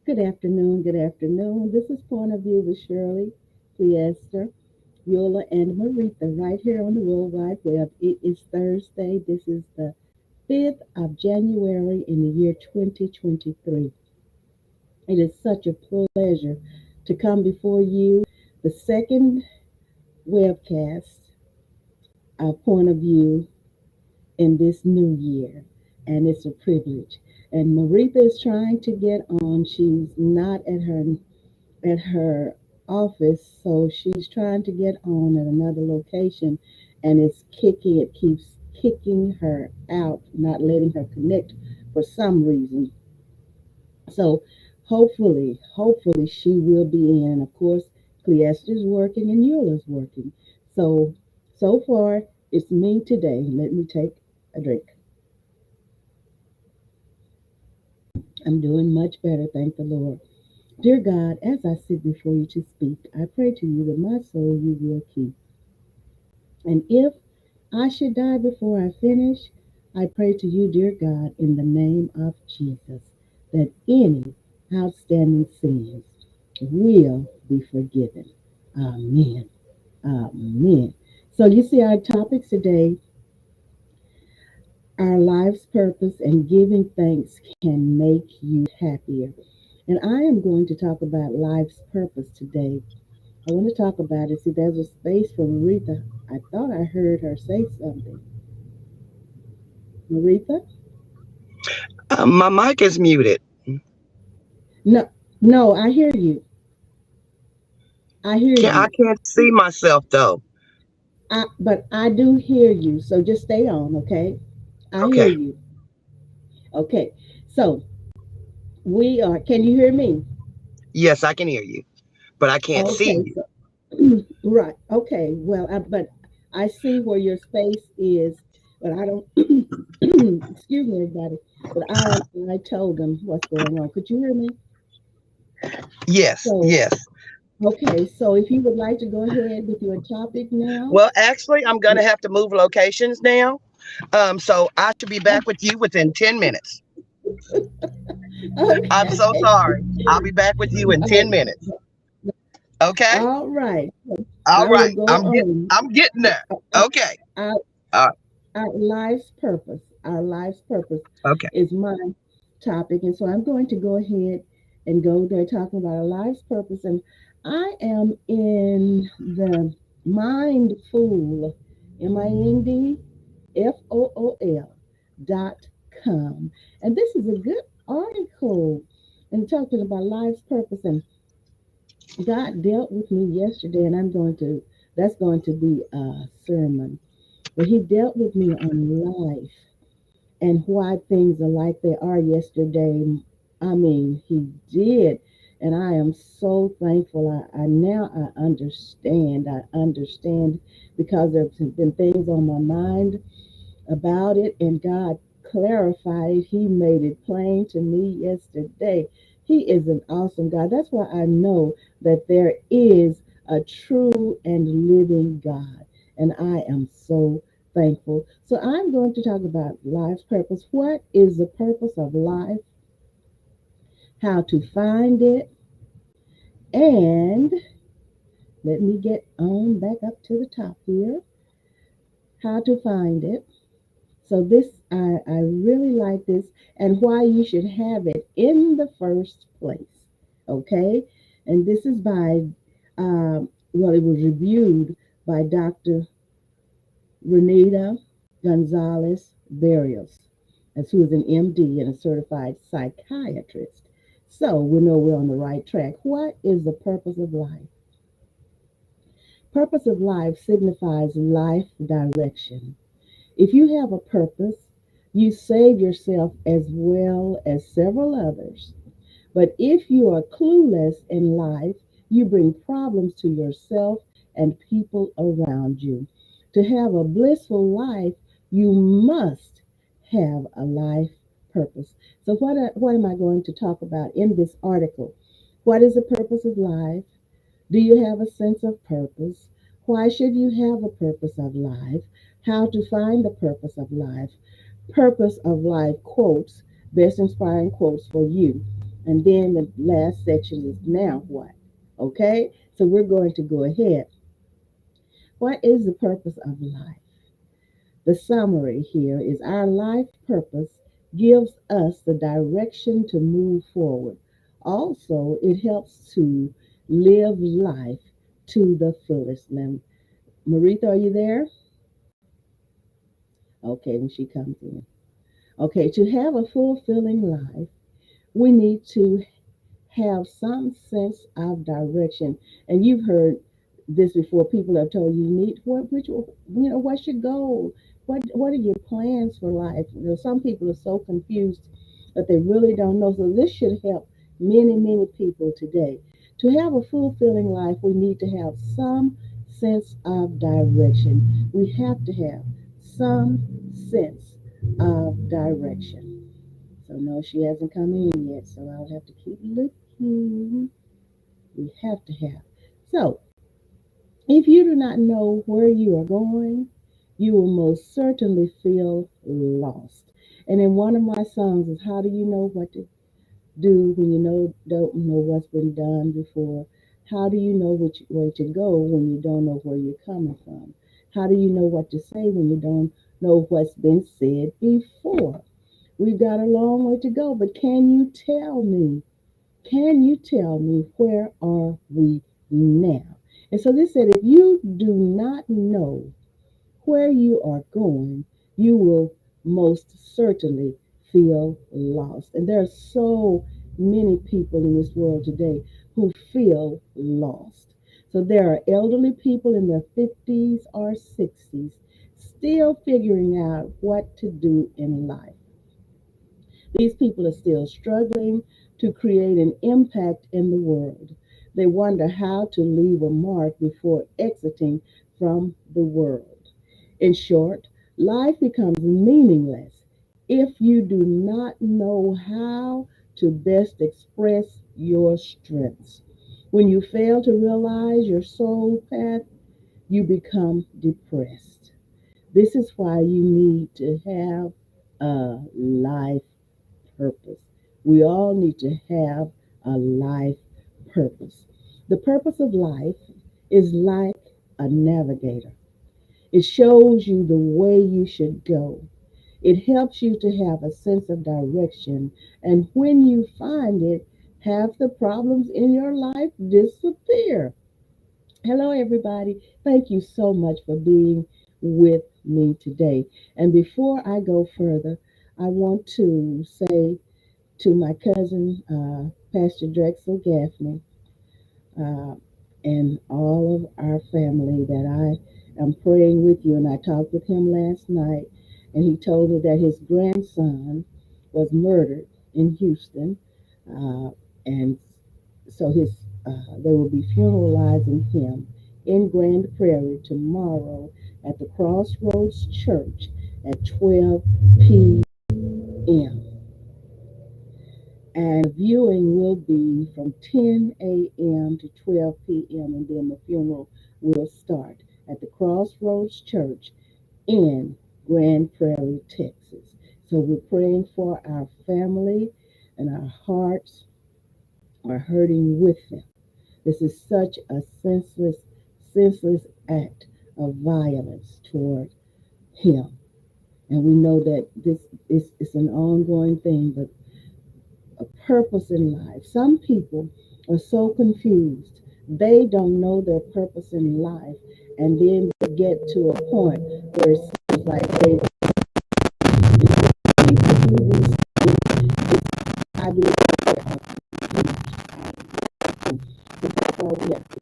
Good afternoon. Good afternoon. This is Point of View with Shirley, Cleester, Eula, and Merethah right here on the World Wide Web. It is Thursday. This is the 5th of January in the year 2023. It is such a pleasure to come before you, the second webcast, Point of View in this new year. And it's a privilege. And Merethah is trying to get on. She's not at her office, so she's trying to get on at another location, and it keeps kicking her out, not letting her connect for some reason. So hopefully she will be in. Of course, Cleester's working and Eula's working. So so far it's me today. Let me take a drink. I'm doing much better, thank the Lord. Dear God, as I sit before you to speak, I pray to you that my soul you will keep. And if I should die before I finish, I pray to you, dear God, in the name of Jesus, that any outstanding sins will be forgiven. Amen. Amen. So you see our topics today, our life's purpose and giving thanks can make you happier. And I am going to talk about life's purpose today. I want to talk about it. See, there's a space for Maritha. I thought I heard her say something. Maritha? My mic is muted. No, no, I hear you. I hear I you. can't see myself though. But I do hear you. So just stay on, okay? I hear Okay. you. Okay. So we are. Can you hear me? Yes, I can hear you, but I can't see Okay. you. So right. Okay. Well, but I see where your space is, but I don't. Excuse me, everybody. But I told them what's going on. Could you hear me? Yes, So yes. okay. So if you would like to go ahead with your topic now. Well, actually, I'm gonna have to move locations now. So I should be back with you within 10 minutes. I'm so Okay. sorry. I'll be back with you in Uh, 10 minutes. Okay. all right. All I will right. go on. I'm getting there. Okay. Our, Uh, our life's purpose. Our life's purpose okay. is my topic. And so I'm going to go ahead and go there talking about our life's purpose. And I am in the mindful, mindfool.com. And this is a good article and talking about life's purpose. And God dealt with me yesterday, and that's going to be a sermon. But He dealt with me on life and why things are like they are yesterday. I mean, He did. And I am so thankful. I now I understand. I understand because there's been things on my mind about it, and God clarified it. He made it plain to me yesterday. He is an awesome God. That's why I know that there is a true and living God. And I am so thankful. So I'm going to talk about life's purpose. What is the purpose of life? How to find it? And let me get on back up to the top here. How to find it? So this, I really like this and why you should have it in the first place. Okay, and this is by, well, it was reviewed by Dr. Renita Gonzalez Barrios, as who is an MD and a certified psychiatrist. So we know we're on the right track. What is the purpose of life? Purpose of life signifies life direction. If you have a purpose, you save yourself as well as several others. But if you are clueless in life, you bring problems to yourself and people around you. To have a blissful life, you must have a life purpose. So, what am I going to talk about in this article? What is the purpose of life? Do you have a sense of purpose? Why should you have a purpose of life? How to find the purpose of life? Purpose of life quotes, best inspiring quotes for you. And then the last section is now what? Okay, so we're going to go ahead. What is the purpose of life? The summary here is our life purpose gives us the direction to move forward. Also, it helps to live life to the fullest. Now, Merethah, are you there? Okay, when she comes in. Okay, to have a fulfilling life, we need to have some sense of direction. And you've heard this before. People have told you, need what's your goal? What are your plans for life? Some people are so confused that they really don't know. So this should help many people today. To have a fulfilling life, we need to have some sense of direction. We have to have some sense of direction. So no, she hasn't come in yet, so I'll have to keep looking. We have to have. So if you do not know where you are going, you will most certainly feel lost. And in one of my songs is how do you know what to do when you don't know what's been done before? How do you know which way to go when you don't know where you're coming from? How do you know what to say when you don't know what's been said before? We've got a long way to go, but can you tell me where are we now? And so this said, if you do not know where you are going, you will most certainly feel lost. And there are so many people in this world today who feel lost. So there are elderly people in their 50s or 60s still figuring out what to do in life. These people are still struggling to create an impact in the world. They wonder how to leave a mark before exiting from the world. In short, life becomes meaningless if you do not know how to best express your strengths. When you fail to realize your soul path, you become depressed. This is why you need to have a life purpose. We all need to have a life purpose. The purpose of life is like a navigator. It shows you the way you should go. It helps you to have a sense of direction. And when you find it, half the problems in your life disappear. Hello, everybody. Thank you so much for being with me today. And before I go further, I want to say to my cousin, Pastor Drexel Gaffney, uh, and all of our family that I am praying with you. And I talked with him last night, and he told me that his grandson was murdered in Houston, uh, and so they will be funeralizing him in Grand Prairie tomorrow at the Crossroads Church at 12 p.m. And the viewing will be from 10 a.m. to 12 p.m. and then the funeral will start at the Crossroads Church in Grand Prairie, Texas. So we're praying for our family, and our hearts are hurting with them. This is such a senseless act of violence toward him. And we know that this is an ongoing thing, but a purpose in life. Some people are so confused. They don't know their purpose in life. And then they get to a point where it seems like they need to do these things. I believe they are confused. But that's why we have to,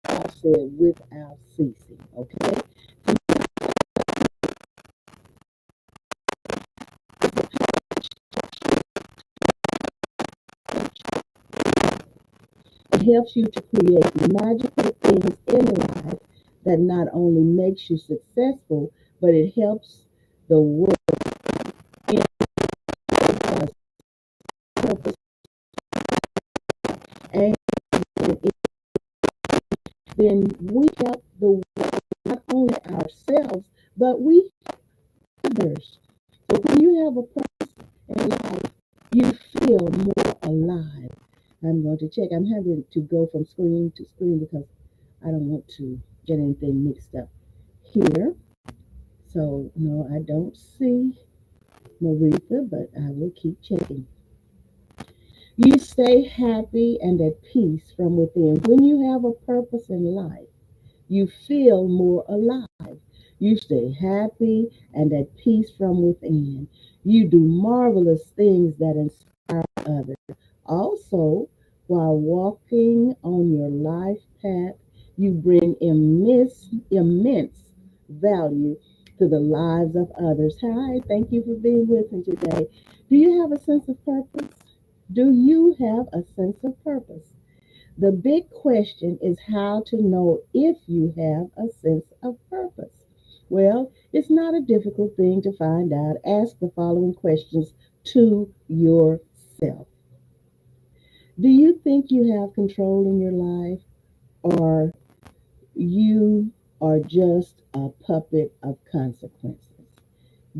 I said, without ceasing. Okay? It helps you to create magical things in life that not only makes you successful, but it helps the world in us purpose. And then we help the world, not only ourselves, but we help others. So when you have a purpose in life, You feel more alive. I'm going to check. I'm having to go from screen to screen because I don't want to get anything mixed up here. So, no, I don't see Merethah, but I will keep checking. You stay happy and at peace from within. When you have a purpose in life, you feel more alive. You stay happy and at peace from within. You do marvelous things that inspire others. Also, while walking on your life path, you bring immense value to the lives of others. Hi, thank you for being with me today. Do you have a sense of purpose? Do you have a sense of purpose? The big question is how to know if you have a sense of purpose. Well, it's not a difficult thing to find out. Ask the following questions to yourself. Do you think you have control in your life, or you are just a puppet of consequences?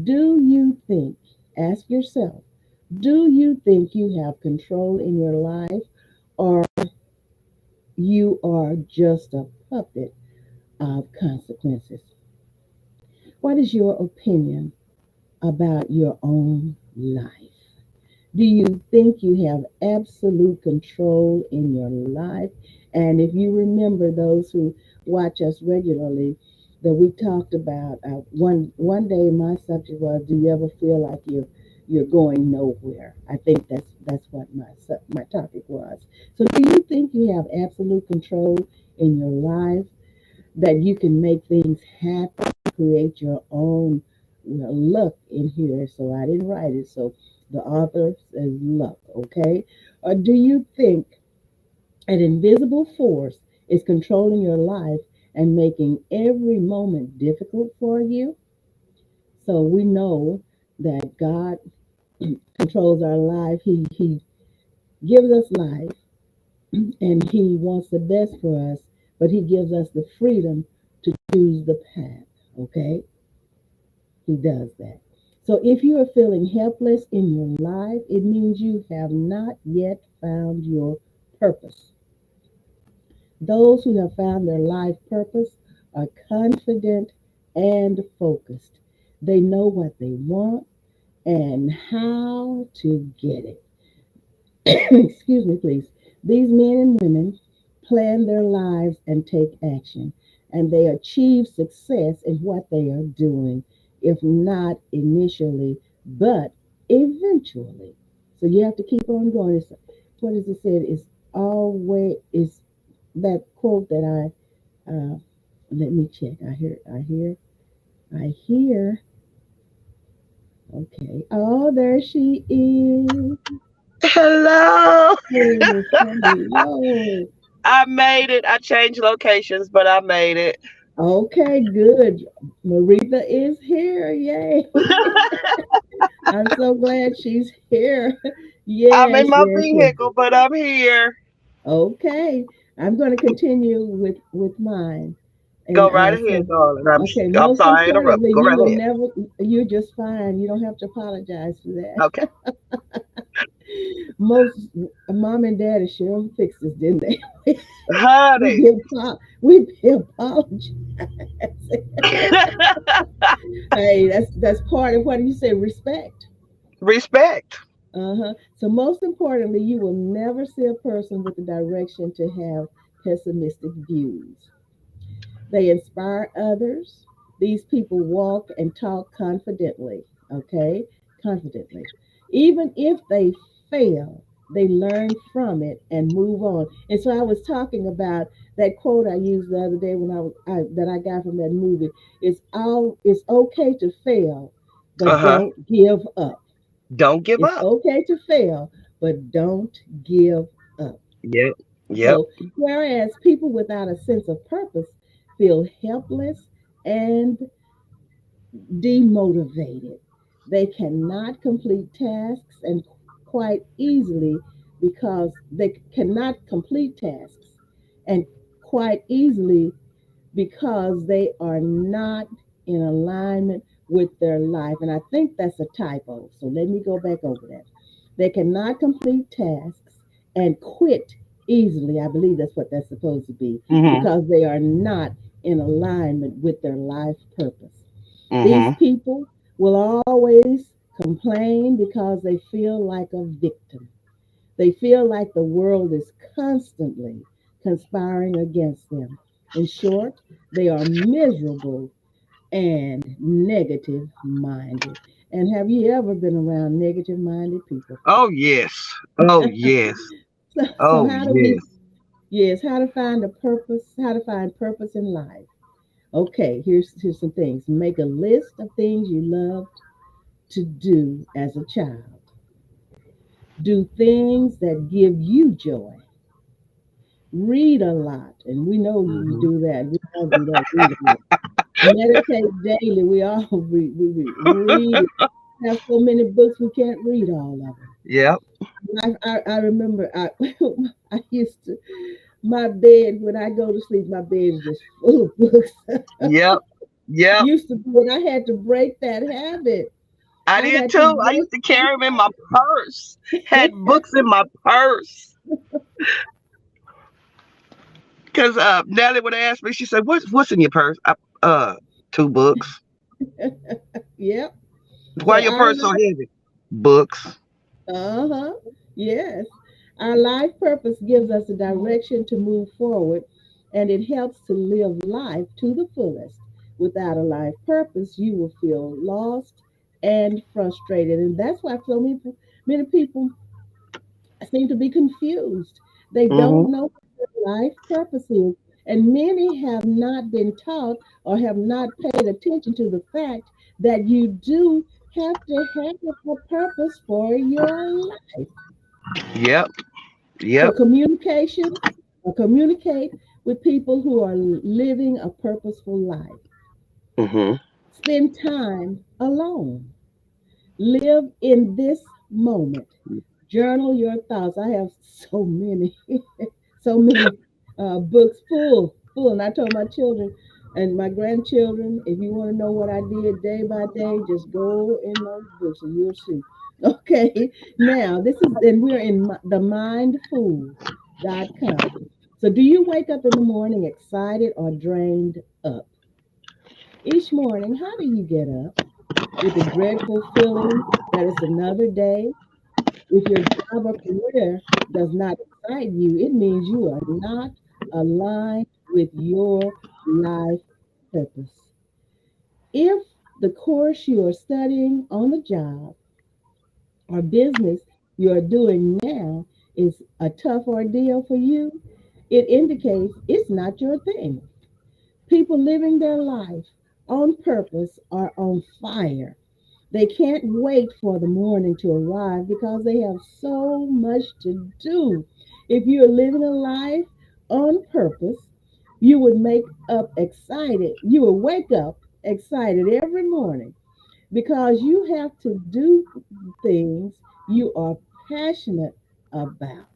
Do you think, ask yourself, do you think you have control in your life, or you are just a puppet of consequences? What is your opinion about your own life? Do you think you have absolute control in your life? And if you remember, those who watch us regularly, that we talked about one day, my subject was, "Do you ever feel like you're going nowhere?" I think that's what my topic was. So, do you think you have absolute control in your life, that you can make things happen, create your own, well, luck in here? So I didn't write it. So the author says luck, okay? Or do you think an invisible force is controlling your life and making every moment difficult for you? So we know that God controls our life. He gives us life and He wants the best for us, but He gives us the freedom to choose the path, okay? He does that. So if you are feeling helpless in your life, it means you have not yet found your purpose. Those who have found their life purpose are confident and focused. They know what they want and how to get it. Excuse me, please. These men and women plan their lives and take action, and they achieve success in what they are doing, if not initially, but eventually. So you have to keep on going. What is it said? It's always is that quote that let me check. I hear. Okay. Oh, there she is. Hello. Hello, hello. I made it. I changed locations, but I made it. Okay, good. Merethah is here. Yay. I'm so glad she's here. I'm in Yes, my yes, yes. vehicle, but I'm here. Okay. I'm going to continue with mine. And Go right ahead, so, darling. okay, I'm most sorry I interrupted. importantly, Go you right will ahead. never, you're just fine. You don't have to apologize for Okay. that. Most mom and daddy sure fixed this, didn't they? Honey. We be apologizing. Hey, that's part of what you say, respect. Respect. Uh-huh. So most importantly, you will never see a person with the direction to have pessimistic views. They inspire others. These people walk and talk confidently, okay? Confidently. Even if they fail, they learn from it and move on. And so I was talking about that quote I used the other day when that I got from that movie. It's okay to fail, Uh but huh. don't give up. Don't give It's up. okay to fail, but don't give up. Yep. Yep. So, whereas people without a sense of purpose feel helpless and demotivated, they cannot complete tasks and quite easily because they cannot complete tasks and quite easily because they are not in alignment with their life. And I think that's a typo. So let me go back over that. They cannot complete tasks and quit easily. I believe that's what that's supposed to be Mhm. because they are not in alignment with their life purpose. These Mhm. people will always complain because they feel like a victim. They feel like the world is constantly conspiring against them. In short, they are miserable and negative minded. And have you ever been around negative minded people? Oh yes. Oh yes. So Oh how do we, yes. yes, how to find a purpose, how to find purpose in life? Okay, here's some things. Make a list of things you loved to do as a child. Do things that give you joy. Read a lot, and we know you Mhm. do that. We all do that. Read a lot. Meditate daily. We all read. We read. We have so many books we can't read all of them. Yep. I remember I used to my bed when I go to sleep. My bed is just full of books. Yep. Yep. Used to be, and I had to break that habit. I I did had to too. I break. used to carry them in my purse. Had books in my purse. Cause Nellie would ask me. She said, "What's in your purse?" Two books. Yep. Why So your our purse so heavy? Books. uh-huh. Yes. Our life purpose gives us a direction to move forward and it helps to live life to the fullest. Without a life purpose, you will feel lost and frustrated. And that's why so many people seem to be confused. They Mhm. don't know what their life purpose is. And many have not been taught or have not paid attention to the fact that you do have to have a purpose for your life. Yep. So Yep. communication or communicate with people who are living a purposeful life. Mhm. Spend time alone. Live in this moment. Journal your thoughts. I have so many, so many books full. And I told my children and my grandchildren, if you want to know what I did day by day, just go in those books and you'll see. Okay, now this is, and we're in the mindful.com. So, do you wake up in the morning excited or drained up? Each morning, how do you get up? With a dreadful feeling that it's another day? If your job or career does not excite you, it means you are not aligned with your life purpose. If the course you are studying on the job or business you are doing now is a tough ordeal for you, it indicates it's not your thing. People living their life on purpose are on fire. They can't wait for the morning to arrive because they have so much to do. If you're living a life on purpose, you would make up excited. You will wake up excited every morning because you have to do things you are passionate about.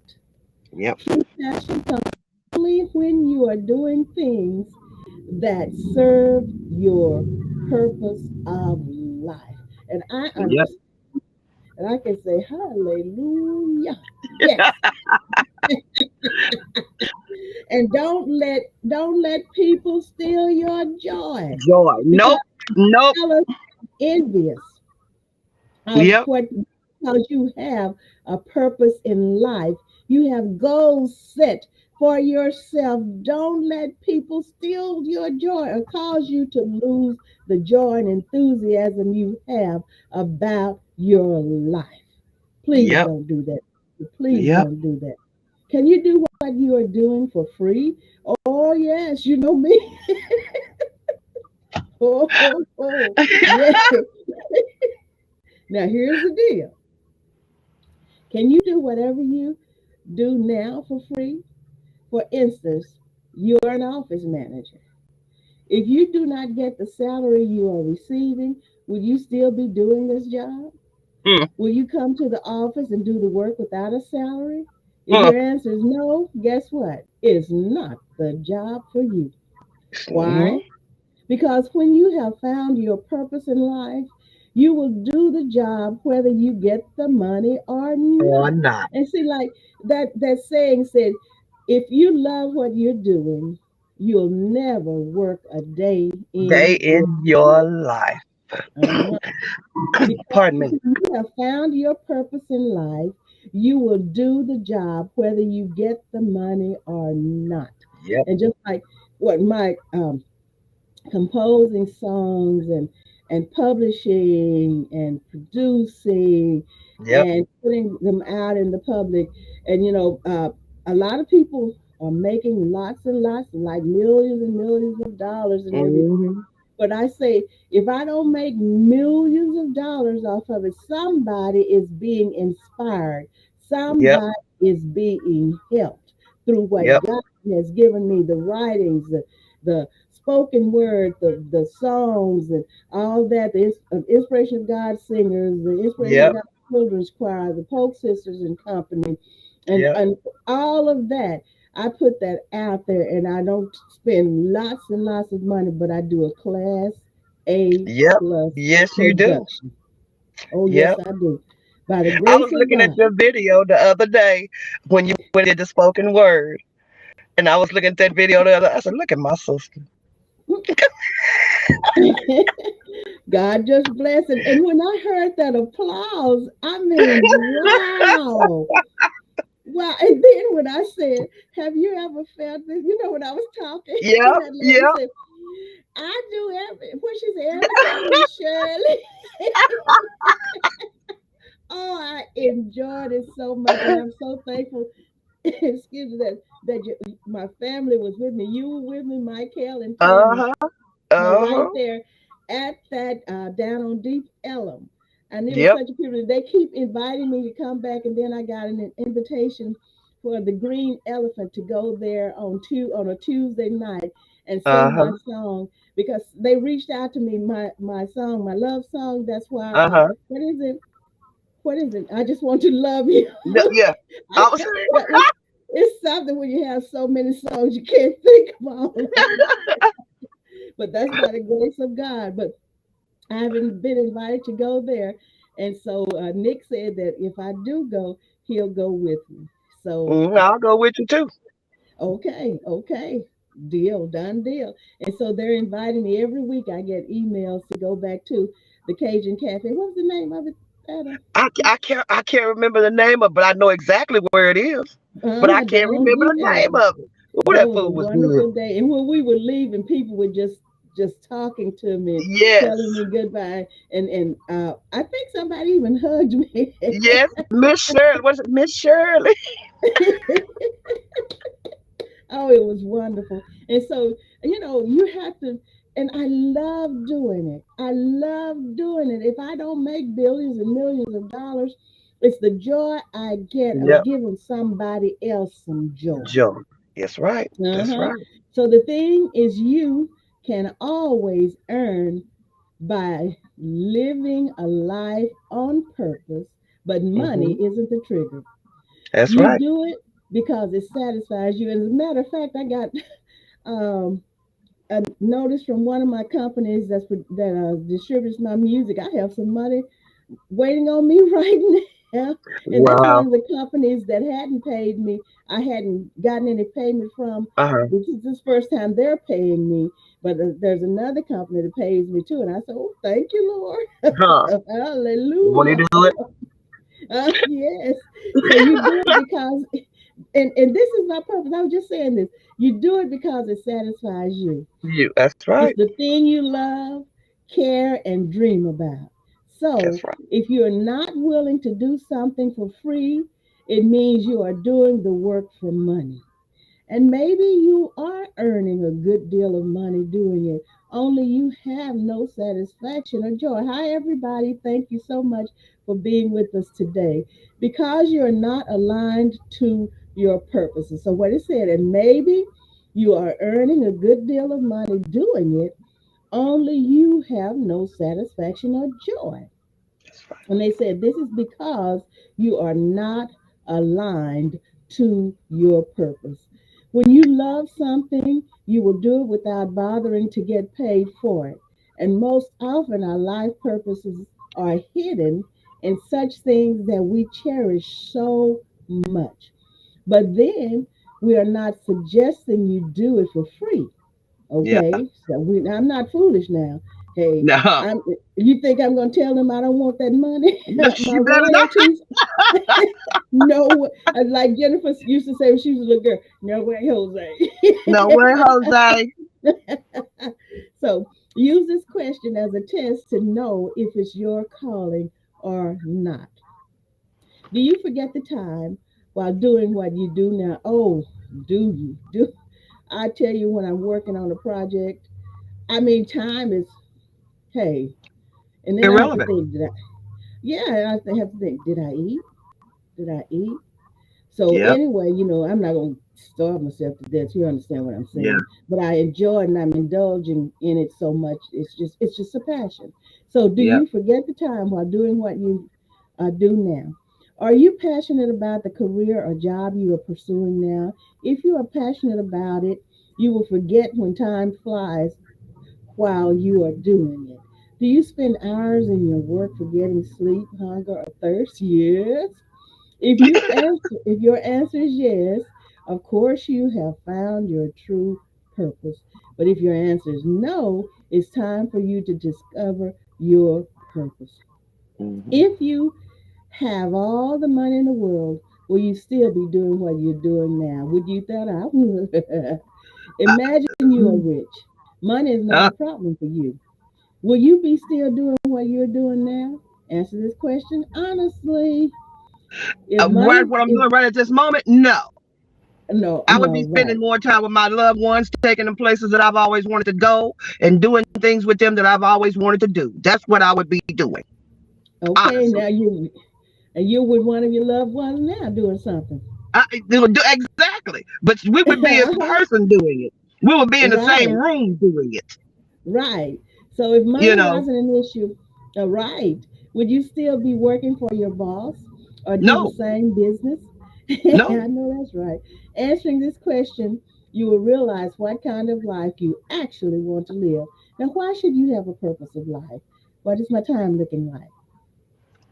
Yep. True passion comes only when you are doing things that serve your purpose of life. And I Yep. understand, and I can say, Hallelujah. Yes. And don't let people steal your joy Joy. because Nope. Nope. others are envious of Yep. what because you have a purpose in life. You have goals set for yourself. Don't let people steal your joy or cause you to lose the joy and enthusiasm you have about your life. Please Yep. don't do that. Please Yep. don't do that. Can you do what you are doing for free? Oh, yes, you know me. Oh, yeah. Now, here's the deal. Can you do whatever you do now for free? For instance, you're an office manager. If you do not get the salary you are receiving, will you still be doing this job? Mm, Will you come to the office and do the work without a salary? If mm, your answer is no, guess what? It's not the job for you. mhm. Why? Because when you have found your purpose in life, You will do the job whether you get the money or Or not. not. And see, like that saying said, if you love what you're doing, you'll never work a day Day in your in your life. uh because Pardon me. you have found your purpose in life, you will do the job whether you get the money or not. Yep. And just like what Mike composing songs and publishing and producing Yep. and putting them out in the public. And a lot of people are making lots and lots, like millions and millions of dollars and everything. Hmm. But I say, if I don't make millions of dollars off of it, somebody is being inspired. Yep. Somebody is being helped through what Yep. God has given me, the writings, the spoken word, the songs, and all that, the inspiration of God singers, the inspiration of Yep. God children's choir, the Polk Sisters and Company, Yep. and all of that. I put that out there and I don't spend lots and lots of money, but I do a class A Yep. plus Yes, you do. production. Oh, yes, Yep. I do. By the I grace was of looking at God. your video the other day when you went and did the spoken word. And I was looking at that video the other. I said, "Look at my sister." God just blessed. And when I heard that applause, I mean, wow. Wow. And then when I said, have you ever felt this? When I was talking, and Yep. that lady Yep. said, I do what she said, everything, Miss Shirley. Oh, I enjoyed it so much, and I'm so thankful. Excuse me, my family was with me. You were with me, Michael and Uh Tammy, huh. right Uh-huh. there at that down on Deep Ellum. And it was Yep. such a privilege. They keep inviting me to come back, and then I got an invitation for the Green Elephant to go there on a Tuesday night and sing my Uh-huh. song, because they reached out to me, my song, my love song. That's why Uh-huh. what is it? What is it? I just want to love you. No, yeah. I was It's something when you have so many songs you can't think of all of them. But that's by the grace of God. But I haven't been invited to go there. And so Nick said that if I do go, he'll go with me. So, I'll go with you too. okay, okay. Deal, done deal. And so they're inviting me every week. I get emails to go back to the Cajun Cafe. What's the name of it, Adam? I can't remember the name of it, but I know exactly where it is. But I can't Down on remember Deep the name Ellum. of it. Oh, That that was a food was good. wonderful day. And when we were leaving, people were just talking to me and Yes. telling me goodbye. And I think somebody even hugged me. Yes. Miss Shirley. What is it? Miss Shirley. Oh, it was wonderful. And so, you have to, and I love doing it. I love doing it. If I don't make billions and millions of dollars, it's the joy I get of Yep. giving somebody else some joy. Joe. That's right. That's Uh-huh. right. So the thing is, you can always earn by living a life on purpose, but money Hmm. isn't the trigger. That's You right. do it because it satisfies you. And as a matter of fact, I got um, a notice from one of my companies that distributes my music. I have some money waiting on me right now. And that's one Wow. of the companies that hadn't paid me. I hadn't gotten any payment from. Uh-huh. This is this first time they're paying me. But there's another company that pays me too. And I said, oh, thank you, Lord. Huh. So, Won't he hallelujah. do it? Yes. So you do it because, and this is my purpose. I was just saying this. You do it because it satisfies you. You. That's It's right. the thing you love, care, and dream about. That's So right. if you're not willing to do something for free, it means you are doing the work for money. And maybe you are earning a good deal of money doing it, only you have no satisfaction or joy. Hi, everybody. Thank you so much for being with us today. Because you're not aligned to your purposes. So, what it said, and maybe you are earning a good deal of money doing it, only you have no satisfaction or joy. That's right. And they said this is because you are not aligned to your purpose. When you love something, you will do it without bothering to get paid for it. And most often, our life purposes. are hidden in such things that we cherish so much. But then we are not suggesting you do it for free. Yeah. Okay, so I'm not foolish now. Hey, No. I'm. You think I'm going to tell them I don't want that money, my You better not. royalties? No, like Jennifer used to say when she was a little girl. No way, No Jose. way, Jose. So use this question as a test to know if it's your calling or not. Do you forget the time while doing what you do now? Oh, do you? Do I tell you when I'm working on a project? I mean, time is hey, and then I have to Irrelevant. think. Yeah, I have to think. Did I eat? Did I eat? So Yep. anyway, I'm not gonna starve myself to death. You understand what I'm Yeah. saying? But I enjoy it and I'm indulging in it so much. It's just a passion. So do Yep. you forget the time while doing what you do now? Are you passionate about the career or job you are pursuing now? If you are passionate about it, you will forget when time flies while you are doing it. Do you spend hours in your work forgetting sleep, hunger, or thirst? Yes. If your answer is yes, of course you have found your true purpose. But if your answer is no, it's time for you to discover your purpose. Hmm. If you have all the money in the world, will you still be doing what you're doing now? Would you thought I would? Uh, Imagine you are rich. Money is not uh, a problem for you. Will you be still doing what you're doing now? Answer this question honestly. If right, money what I'm is doing right at this moment? No. no, I would be no, spending right. more time with my loved ones, taking them places that I've always wanted to go, and doing things with them that I've always wanted to do. That's what I would be doing, Okay, honestly. now you're with one of your loved ones now doing something. They would do exactly, but we would be in Uh-huh. person doing it. We would be in the same Right, room doing it. right. So if You money know, wasn't an issue, right, would you still be working for your boss or do the no, same business? no. I know that's right. Answering this question, you will realize what kind of life you actually want to live. Now, why should you have a purpose of life? What is my time looking like?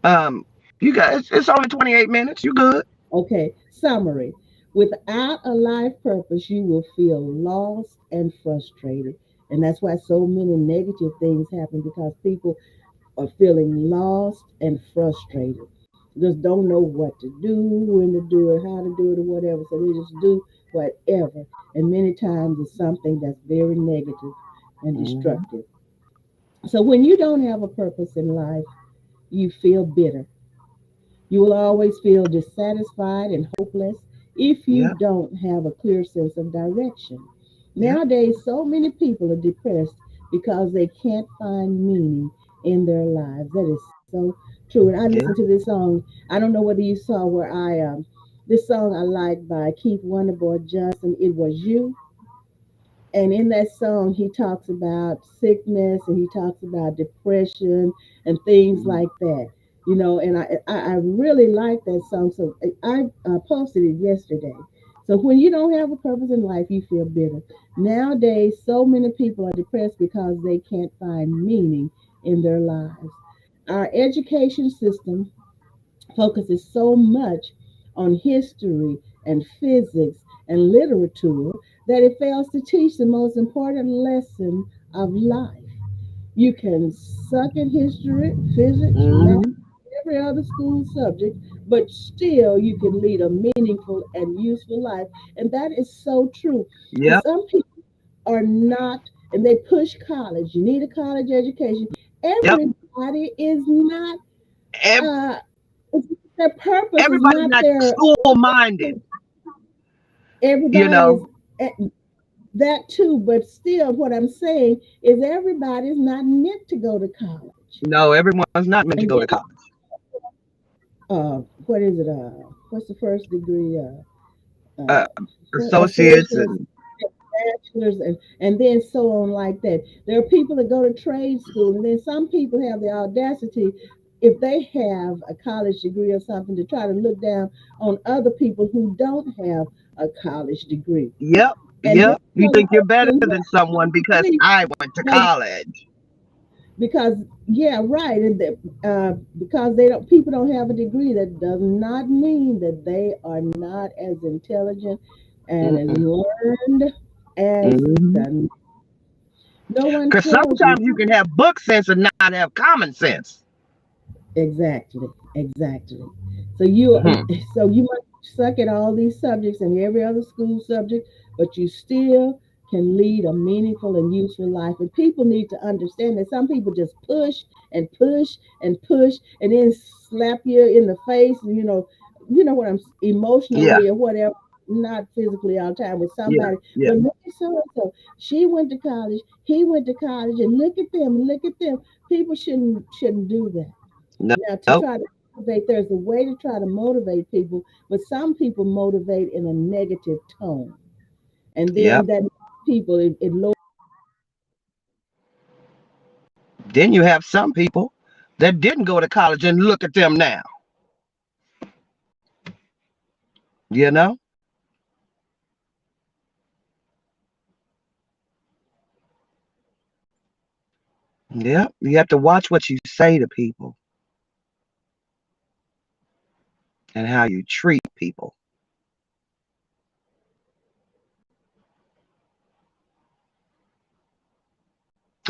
Um, you guys, it's only 28 minutes. You good? Okay, summary. Without a life purpose, you will feel lost and frustrated. And that's why so many negative things happen because people are feeling lost and frustrated. Just don't know what to do, when to do it, how to do it, or whatever. So they just do whatever. And many times it's something that's very negative and Hmm. destructive. So when you don't have a purpose in life, you feel bitter. You will always feel dissatisfied and hopeless if you Yep, don't have a clear sense of direction. yep, Nowadays, so many people are depressed because they can't find meaning in their lives. That is so true. And I listened yeah. to this song. I don't know whether you saw where this song I like by Keith Wonderboy Johnson. It was you. And in that song, he talks about sickness and he talks about depression and things Mhm. like that. And I really like that song. So I posted it yesterday. So when you don't have a purpose in life, you feel bitter. Nowadays, so many people are depressed because they can't find meaning in their lives. Our education system focuses so much on history and physics and literature that it fails to teach the most important lesson of life. You can suck at history, physics, math, Mhm. every other school subject, but still you can lead a meaningful and useful life. And that is so true. And Yep, some people are not, and they push college. You need a college education. yep. Everybody is not Ev- uh, their purpose is Everybody's not not their school minded. You everybody know, is that too, but still what I'm saying is everybody's not meant to go to college. no, everyone's not meant to And go to then college. what is it what's the first degree Uh, associates associates, and bachelors, and then so on like that. There are people that go to trade school, and then some people have the audacity, if they have a college degree or something, to try to look down on other people who don't have a college degree. yep, And this yep. You young think you're better person, than someone because really, I went to like, college. because yeah, right, and because they don't, people don't have a degree, that does not mean that they are not as intelligent and as Mm-mm. learned as Mm-hmm. the, no one Because tells you. sometimes you can have book sense and not have common sense. Exactly, exactly. So you Hmm. so you might suck at all these subjects and every other school subject, but you still can lead a meaningful and useful life. And people need to understand that some people just push and push and push and then slap you in the face, you know what I'm Yeah, emotionally or whatever, not physically all the time with yeah, somebody. yeah. Well, look at so and so. She went to college, he went to college, and look at them. People shouldn't do that. No, Now, to try to motivate, there's a way to try to motivate people, but some people motivate in a negative tone. And yep. then that people, it lowers. Then you have some people that didn't go to college and look at them now. You know? Yep. You have to watch what you say to people and how you treat people.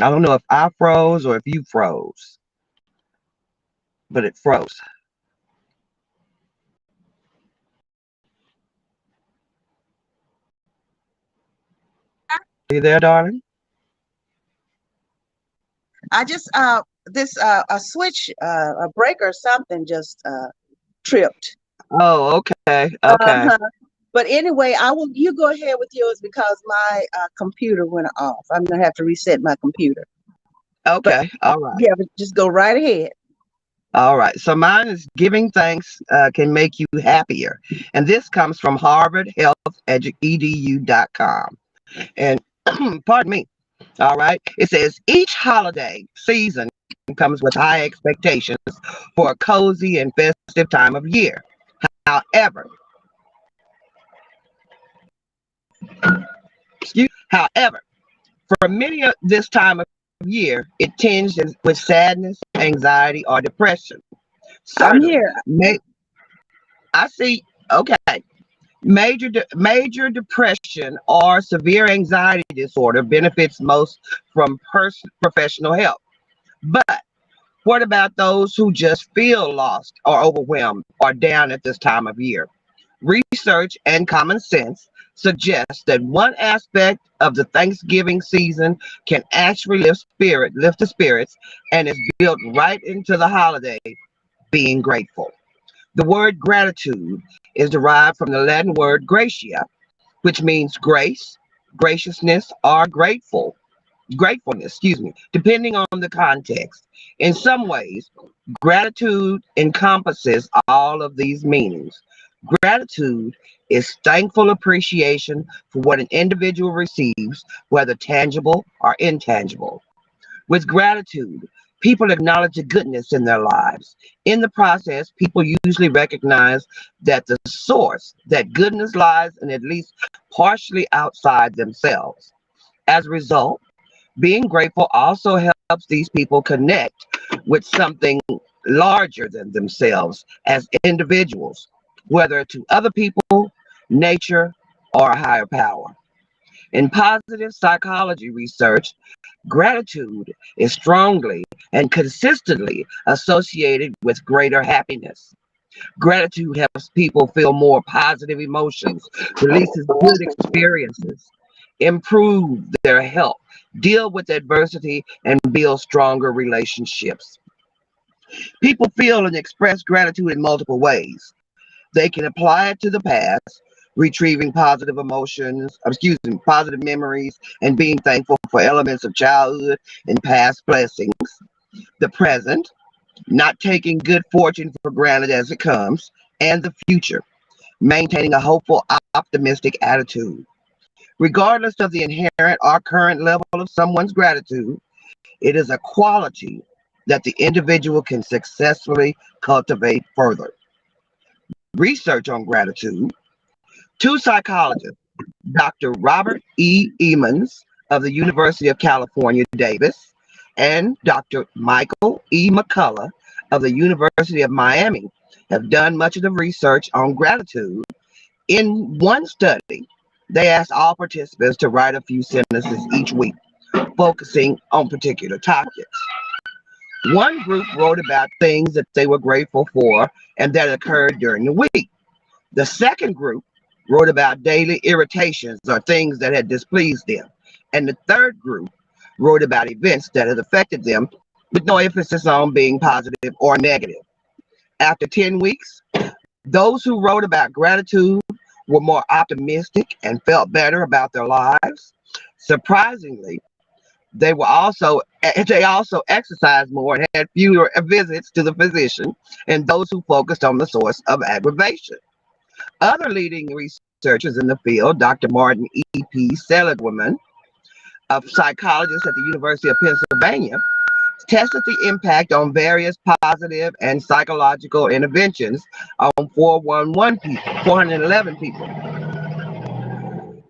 I don't know if I froze or if you froze, but it froze. Are you there, darling? I just this a switch a breaker or something just tripped. Oh, okay. Okay. Uh-huh. But anyway, I will. You go ahead with yours because my computer went off. I'm gonna have to reset my computer. But Okay. All right. yeah, but just go right ahead. All right. So mine is giving thanks can make you happier. And this comes from harvardhealthedu.com. And pardon me. All right. It says each holiday season comes with high expectations for a cozy and festive time of year. However, however, for many of this time of year, it tinges with sadness, anxiety, or depression. I'm Certainly, here. I see. Okay, major depression or severe anxiety disorder benefits most from professional help. But what about those who just feel lost or overwhelmed or down at this time of year? Research and common sense suggest that one aspect of the Thanksgiving season can actually lift the spirits, and is built right into the holiday, being grateful. The word gratitude is derived from the Latin word gratia, which means grace, graciousness, or gratefulness, depending on the context. In some ways, gratitude encompasses all of these meanings. Gratitude is thankful appreciation for what an individual receives, whether tangible or intangible. With gratitude, people acknowledge the goodness in their lives. In the process, people usually recognize that the source, that goodness lies in at least partially outside themselves. As a result, being grateful also helps these people connect with something larger than themselves as individuals, whether to other people, nature, or a higher power. In positive psychology research, gratitude is strongly and consistently associated with greater happiness. Gratitude helps people feel more positive emotions, releases good experiences, improve their health, deal with adversity, and build stronger relationships. People feel and express gratitude in multiple ways. They can apply it to the past, retrieving positive memories, and being thankful for elements of childhood and past blessings. The present, not taking good fortune for granted as it comes, and the future, maintaining a hopeful, optimistic attitude. Regardless of the inherent or current level of someone's gratitude, it is a quality that the individual can successfully cultivate further. Research on gratitude. Two psychologists, Dr. Robert E. Emmons of the University of California, Davis, and Dr. Michael E. McCullough of the University of Miami have done much of the research on gratitude. In one study, they asked all participants to write a few sentences each week, focusing on particular topics. One group wrote about things that they were grateful for and that occurred during the week. The second group wrote about daily irritations or things that had displeased them. And the third group wrote about events that had affected them with no emphasis on being positive or negative. After 10 weeks, those who wrote about gratitude were more optimistic and felt better about their lives. Surprisingly, they also exercised more and had fewer visits to the physician and those who focused on the source of aggravation. Other leading researchers in the field, Dr. Martin E.P. Seligman, a psychologist at the University of Pennsylvania, tested the impact on various positive and psychological interventions on 411 people,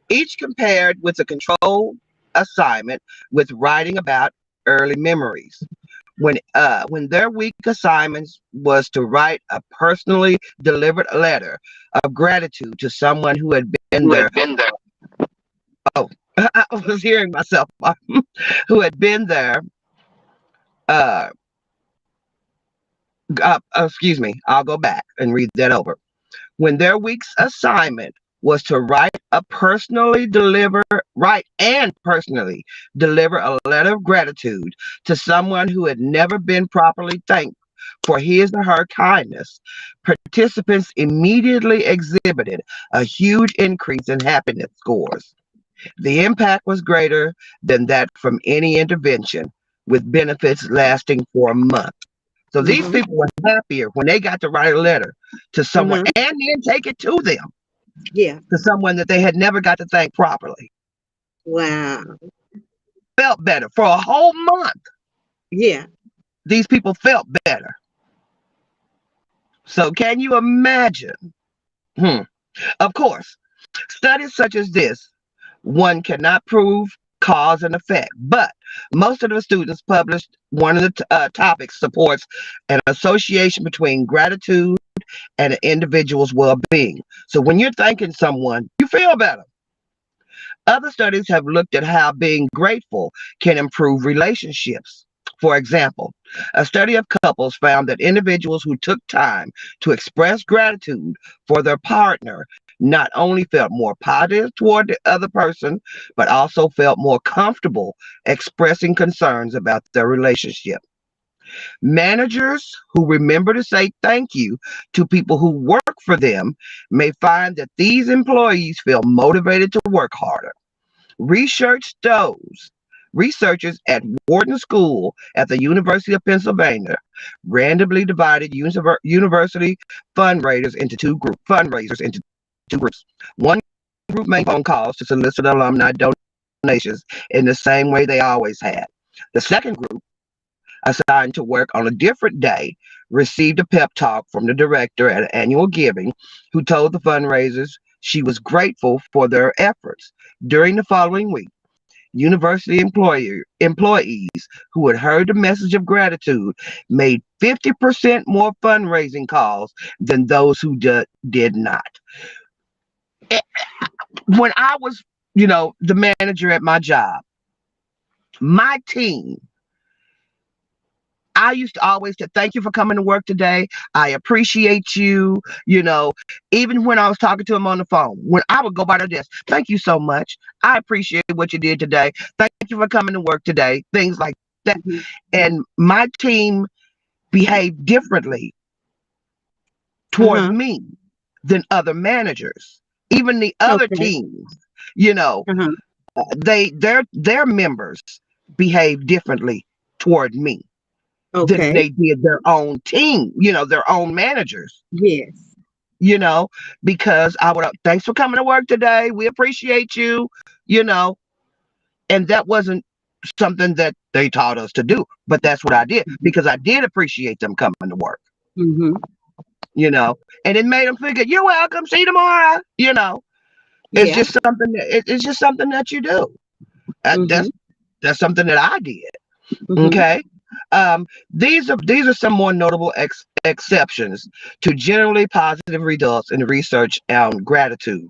each compared with a control assignment with writing about early memories. When their week assignments was to write a personally delivered letter of gratitude to someone who had been there. Oh, I was hearing myself. Who had been there. Uh, Excuse me. I'll go back and read that over. When their week's assignment was to write and personally deliver a letter of gratitude to someone who had never been properly thanked for his or her kindness, participants immediately exhibited a huge increase in happiness scores. The impact was greater than that from any intervention, with benefits lasting for a month. So these Mm-hmm. people were happier when they got to write a letter to someone Mm-hmm. and then take it to them, Yeah. to someone that they had never got to thank properly. Wow. Felt better for a whole month. Yeah. These people felt better. So can you imagine? Hmm. Of course, studies such as this, one cannot prove cause and effect, but most of the students published one of the topics supports an association between gratitude and an individual's well-being. So when you're thanking someone, you feel better. Other studies have looked at how being grateful can improve relationships. For example, a study of couples found that individuals who took time to express gratitude for their partner not only felt more positive toward the other person, but also felt more comfortable expressing concerns about their relationship. Managers who remember to say thank you to people who work for them may find that these employees feel motivated to work harder. Research shows researchers at Wharton School at the University of Pennsylvania randomly divided university fundraisers into two groups. One group made phone calls to solicit alumni donations in the same way they always had. The second group, assigned to work on a different day, received a pep talk from the director at annual giving, who told the fundraisers she was grateful for their efforts. During the following week, university employees who had heard the message of gratitude made 50% more fundraising calls than those who did not. When I was, the manager at my job, my team, I used to always say, thank you for coming to work today. I appreciate you. Even when I was talking to him on the phone, when I would go by their desk, thank you so much. I appreciate what you did today. Thank you for coming to work today. Things like that. Mm-hmm. And my team behaved differently toward Uh-huh. me than other managers. Even the other Okay. teams, you know, Uh-huh. their members behave differently toward me than Okay. they did their own team, their own managers, Yes. you know, because I would, thanks for coming to work today. We appreciate you, you know, and that wasn't something that they taught us to do, but that's what I did because I did appreciate them coming to work, Mm-hmm. and it made them figure, you're welcome. See you tomorrow. It's Yeah. just something that it's just something that you do. Mm-hmm. That's something that I did. Mm-hmm. Okay. These are some more notable exceptions to generally positive results in research on gratitude.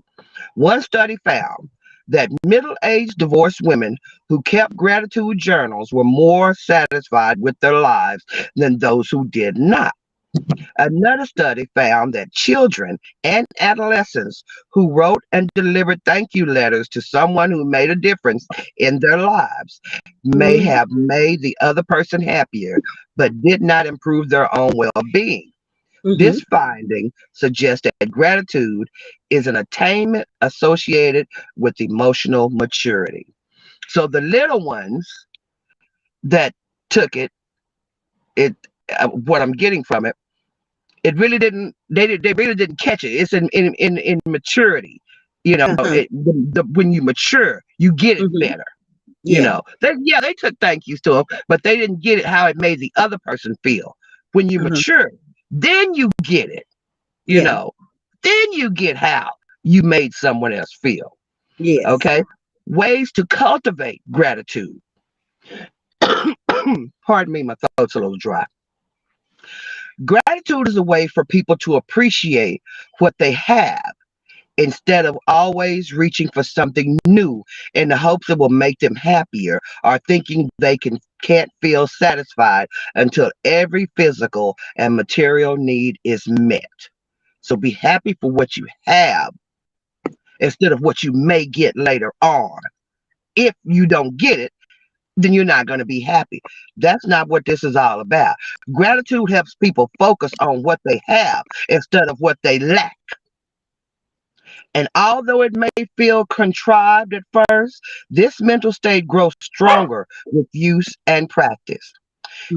One study found that middle-aged divorced women who kept gratitude journals were more satisfied with their lives than those who did not. Another study found that children and adolescents who wrote and delivered thank you letters to someone who made a difference in their lives may Mm-hmm. have made the other person happier, but did not improve their own well being. Mm-hmm. This finding suggests that gratitude is an attainment associated with emotional maturity. So the little ones that took what I'm getting from it, it really didn't. They really didn't catch it. It's in maturity. You know, Uh-huh. when you mature, you get it Mm-hmm. better. You Yeah. know, they took thank yous to them, but they didn't get it how it made the other person feel. When you Uh-huh. mature, then you get it. You Yeah. know, then you get how you made someone else feel. Yes. Okay, ways to cultivate gratitude. Pardon me, my throat's a little dry. Gratitude is a way for people to appreciate what they have instead of always reaching for something new in the hopes it will make them happier or thinking they can't feel satisfied until every physical and material need is met. So be happy for what you have instead of what you may get later on. If you don't get it, then you're not going to be happy. That's not what this is all about. Gratitude helps people focus on what they have instead of what they lack. And although it may feel contrived at first, this mental state grows stronger with use and practice.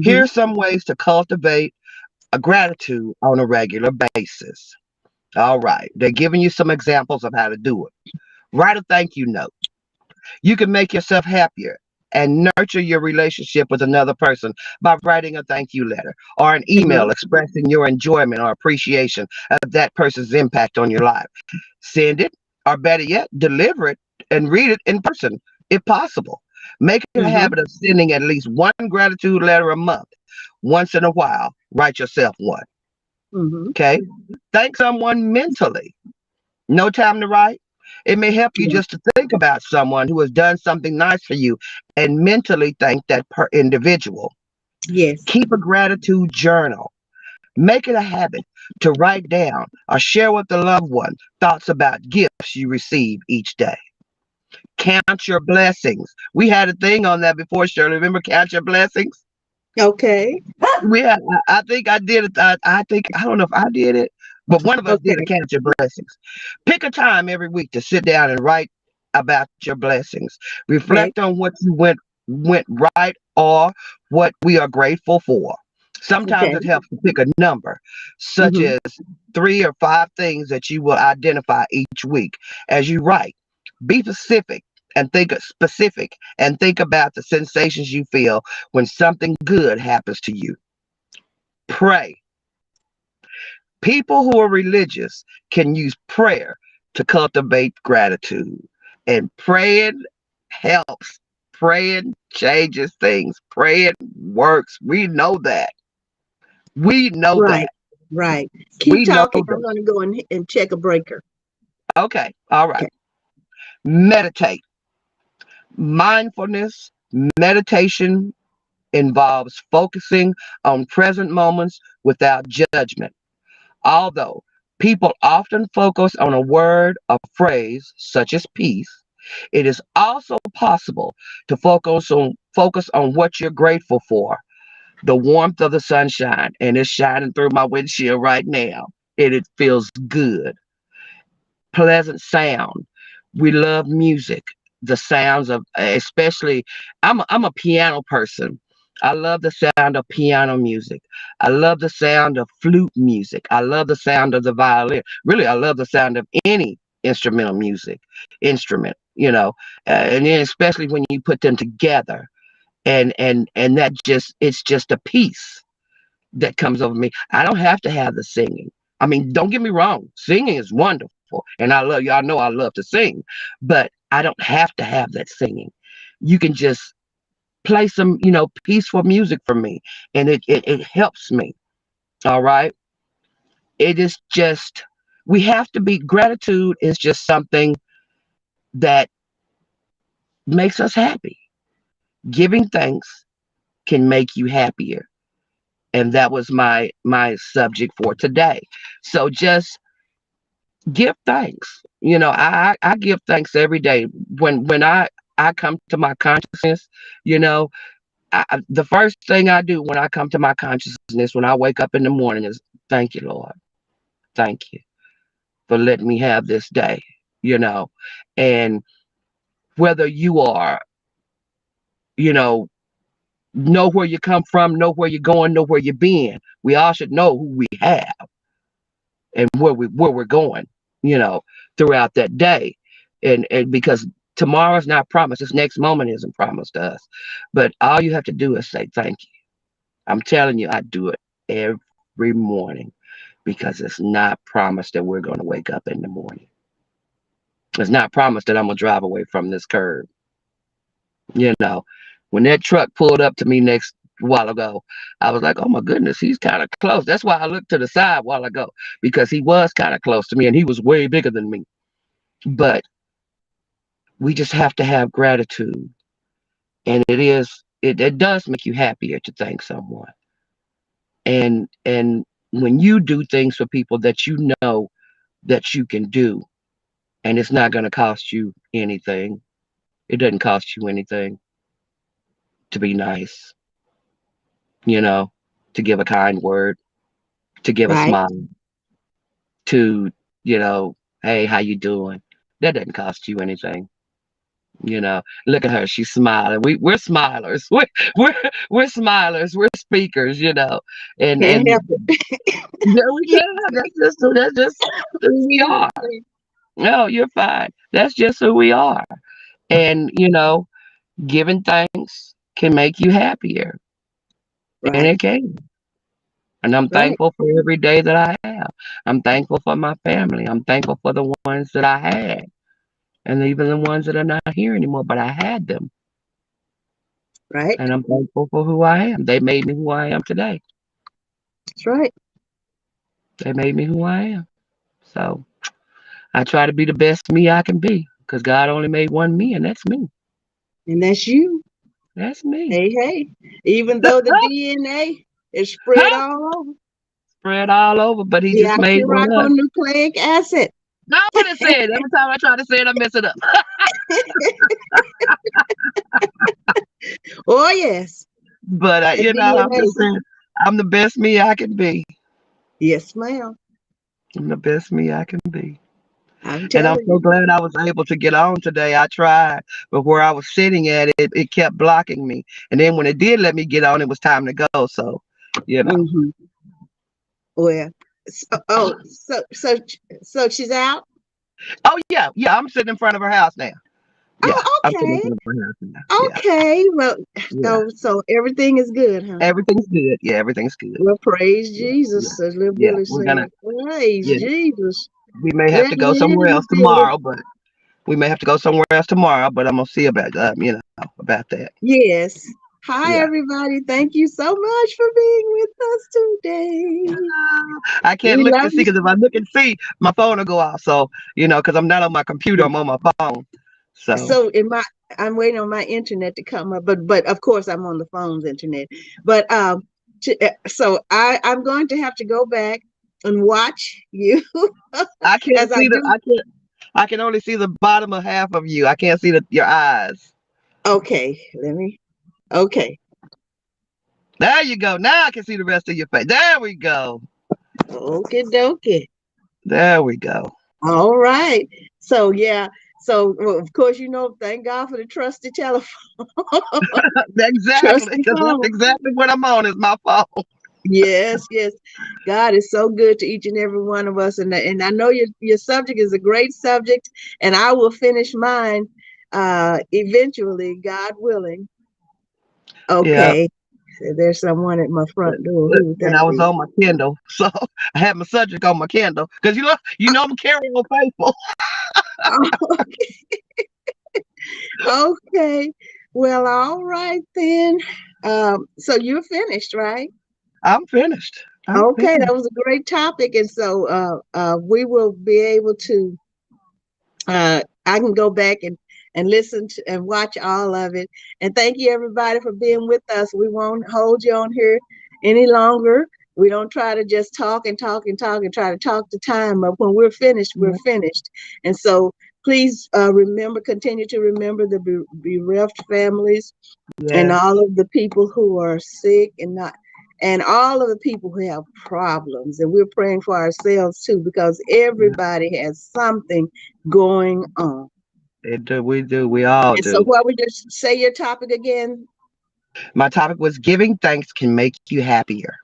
Here Mm-hmm. are some ways to cultivate a gratitude on a regular basis. All right, they're giving you some examples of how to do it. Write a thank you note. You can make yourself happier and nurture your relationship with another person by writing a thank you letter or an Mm-hmm. email expressing your enjoyment or appreciation of that person's impact on your life. Send it, or better yet, deliver it and read it in person if possible. Make it a Mm-hmm. habit of sending at least one gratitude letter a month. Once in a while, write yourself one. Mm-hmm. Okay? Thank someone mentally. No time to write. It may help you Yeah. just to think about someone who has done something nice for you and mentally thank that individual. Yes. Keep a gratitude journal. Make it a habit to write down or share with a loved one thoughts about gifts you receive each day. Count your blessings. We had a thing on that before, Shirley. Remember, count your blessings? Okay. We had, I think I did it. I think, I don't know if I did it, but one of us did a Okay. count your blessings. Pick a time every week to sit down and write about your blessings. Reflect Okay. on what you went right or what we are grateful for. Sometimes Okay. it helps to pick a number, such Mm-hmm. as 3 or 5 things that you will identify each week as you write. Be specific and think about the sensations you feel when something good happens to you. Pray. People who are religious can use prayer to cultivate gratitude. And praying helps. Praying changes things. Praying works. We know that. We know Right. that. Right. Keep We know talking. I'm that. going to go and check a breaker. Okay. All right. Okay. Meditate. Mindfulness, meditation involves focusing on present moments without judgment. Although people often focus on a word or phrase such as peace, it is also possible to focus on what you're grateful for. The warmth of the sunshine, and it's shining through my windshield right now, and it feels good. Pleasant sound. We love music. The sounds of, especially, I'm a piano person. I love the sound of piano music. I love the sound of flute music. I love the sound of the violin. Really, I love the sound of any instrumental music instrument. And then especially when you put them together, and that just it's just a piece that comes over me. I don't have to have the singing. I mean, don't get me wrong, singing is wonderful, and I love y'all know I love to sing, but I don't have to have that singing. You can just play some, peaceful music for me, and it helps me. All right. It is just, we have to be, gratitude is just something that makes us happy. Giving thanks can make you happier. And that was my subject for today. So just give thanks. I give thanks every day. When I come to my consciousness, you know, the first thing I do when I come to my consciousness, when I wake up in the morning, is thank you, Lord. Thank you for letting me have this day, you know. And whether you are, you know where you come from, know where you're going, know where you've been. We all should know who we have and where we're going, you know, throughout that day. And because tomorrow's not promised, this next moment isn't promised to us. But all you have to do is say thank you. I'm telling you, I do it every morning because it's not promised that we're going to wake up in the morning. It's not promised that I'm gonna drive away from this curb. You know, when that truck pulled up to me next while ago, I was like, oh my goodness, he's kind of close. That's why I looked to the side while ago, because he was kind of close to me and he was way bigger than me. But we just have to have gratitude. And it does make you happier to thank someone. And when you do things for people that you know that you can do, and it's not going to cost you anything, it doesn't cost you anything to be nice, you know, to give a kind word, to give a Right. smile, to, hey, how you doing? That doesn't cost you anything. Look at her, she's smiling. We're smilers. We're we're smilers. We're speakers. And Can't help it. yeah, that's just who we are. No, you're fine. That's just who we are. And giving thanks can make you happier, and Right. it can. And I'm Right. thankful for every day that I have. I'm thankful for my family. I'm thankful for the ones that I had, and even the ones that are not here anymore, but I had them. Right. And I'm thankful for who I am. They made me who I am today. That's right. They made me who I am. So I try to be the best me I can be, because God only made one me, and that's me. And that's you. That's me. Hey, hey. Even though the DNA is spread all over, Spread all over, but he the just made one of us. oxyribonucleic acid. No, what it said. Every time I try to say it, I mess it up. Oh, yes. But The I'm DNA. just saying, I'm the best me I can be. Yes, ma'am. I'm the best me I can be. I'm And I'm telling so you. glad I was able to get on today. I tried, but where I was sitting at, it kept blocking me. And then when it did let me get on, it was time to go. So, you know. Hmm. Well, so she's out. Oh yeah, yeah. I'm sitting in front of her house now. Yeah, Oh, I'm sitting in okay. front of her house now. Yeah, Okay. Well, yeah. so everything is good, huh? Everything's good. Yeah, everything's good. Well, praise Yeah, yeah, Jesus, as little yeah. Billy We're gonna. said. Praise Yeah, Jesus. we may have to go Little somewhere itty else bitty. tomorrow, but we may have to go somewhere else tomorrow. But I'm gonna see about about that. Yes. Hi, Yeah. everybody. Thank you so much for being with us today. I can't We look love and see, you. because if I look and see, my phone will go off. So, because I'm not on my computer, I'm on my phone. So, So I'm waiting on my internet to come up, but of course I'm on the phone's internet. But so I'm going to have to go back and watch you I as can't I see do. I can only see the bottom of half of you. I can't see your eyes. Okay, okay. There you go. Now I can see the rest of your face. There we go. Okay, dokie. There we go. All right. So yeah. So well, of course, thank God for the trusty telephone. Exactly. Trusty Because that's phone. exactly what I'm on is my phone. Yes, yes. God is so good to each and every one of us. And I know your subject is a great subject, and I will finish mine eventually, God willing. Yeah. Okay. So there's someone at my front door. Who would And that I was be? on my Kindle. So I had my subject on my Kindle. Because I'm carrying faithful. Okay. Well, all right then. So you're finished, right? I'm finished. I'm Okay, finished. that was a great topic, and so we will be able to I can go back and listen to and watch all of it. And thank you everybody for being with us. We won't hold you on here any longer. We don't try to just talk and talk and talk and try to talk the time up. When we're finished, we're finished. And so please remember, continue to remember the bereft families and Yes. all of the people who are sick and not and all of the people who have problems, and we're praying for ourselves too, because Yeah. everybody has something going on. It do. We do. We all And so do. what would you say your topic again? My topic was giving thanks can make you happier.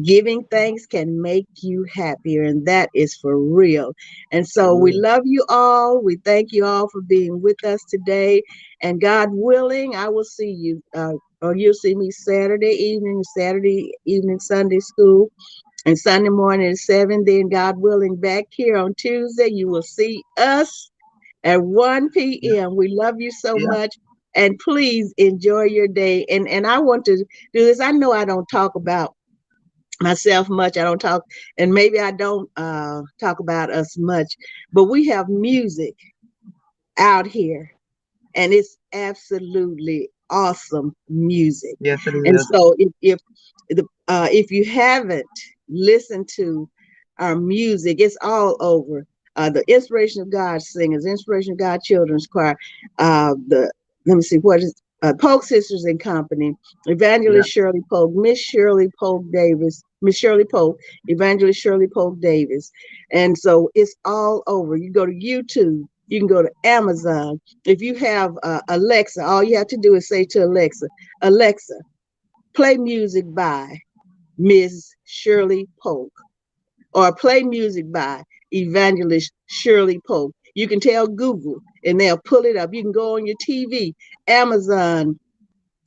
Giving thanks can make you happier, and that is for real. And so we love you all. We thank you all for being with us today. And God willing, I will see you, or you'll see me Saturday evening Sunday school, and Sunday morning at 7. Then, God willing, back here on Tuesday, you will see us at 1 Yeah. p.m. We love you so Yeah. much. And please enjoy your day. And I want to do this. I know I don't talk about myself much. I don't talk, and maybe I don't talk about us much, but we have music out here, and it's absolutely awesome music. Yes, it And is. so if you haven't listened to our music, it's all over. The Inspiration of God Singers, Inspiration of God Children's Choir, the let me see what is Polk Sisters and Company, Yeah. Evangelist Shirley Polk, Miss Shirley Polk Davis, Miss Shirley Polk, Evangelist Shirley Polk Davis, and so it's all over. You go to YouTube, you can go to Amazon. If you have Alexa, all you have to do is say to Alexa, Alexa, play music by Miss Shirley Polk, or play music by Evangelist Shirley Polk. You can tell Google and they'll pull it up. You can go on your TV, Amazon,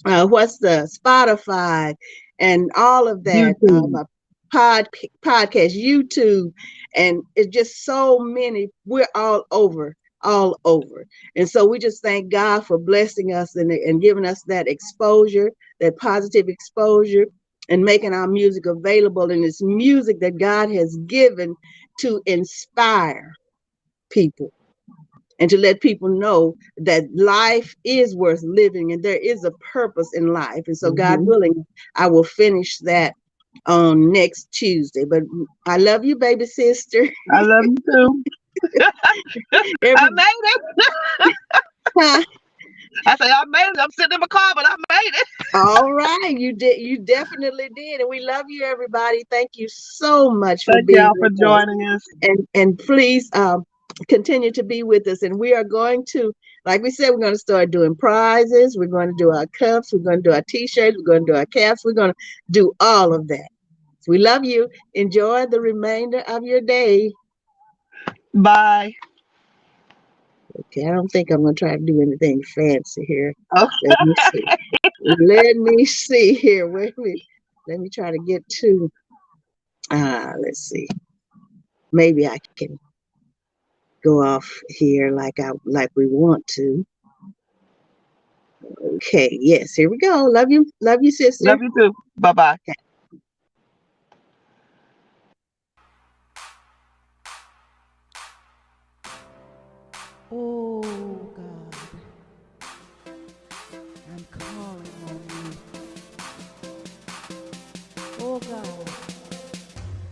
what's the Spotify, and all of that, YouTube. pod, podcast, YouTube, and it's just so many. We're all over, all over. And so we just thank God for blessing us and giving us that exposure, that positive exposure, and making our music available. And it's music that God has given to inspire people and to let people know that life is worth living and there is a purpose in life. And so, God Hmm. willing, I will finish that on next Tuesday. But I love you, baby sister. I love you too. I Every made it. I say I made it. I'm sitting in my car, but I made it. all right, you did. You definitely did, and we love you, everybody. Thank you so much for Thank being y'all for with us, joining us. and please continue to be with us. And we are going to, like we said, we're going to start doing prizes. We're going to do our cups. We're going to do our t-shirts. We're going to do our caps. We're going to do all of that. So we love you. Enjoy the remainder of your day. Bye. Okay, I don't think I'm going to try to do anything fancy here. Oh, Let me see. Let me see here. Wait a minute. Let me try to get to. Let's see. Maybe I can go off here like we want to. Okay. Yes. Here we go. Love you. Love you, sister. love you too. Bye bye. Okay. Oh God, I'm calling on you. Oh God,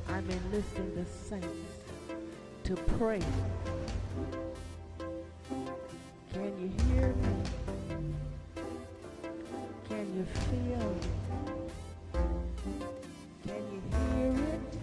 I'm enlisting the saints to pray. Can you hear me? Can you feel me?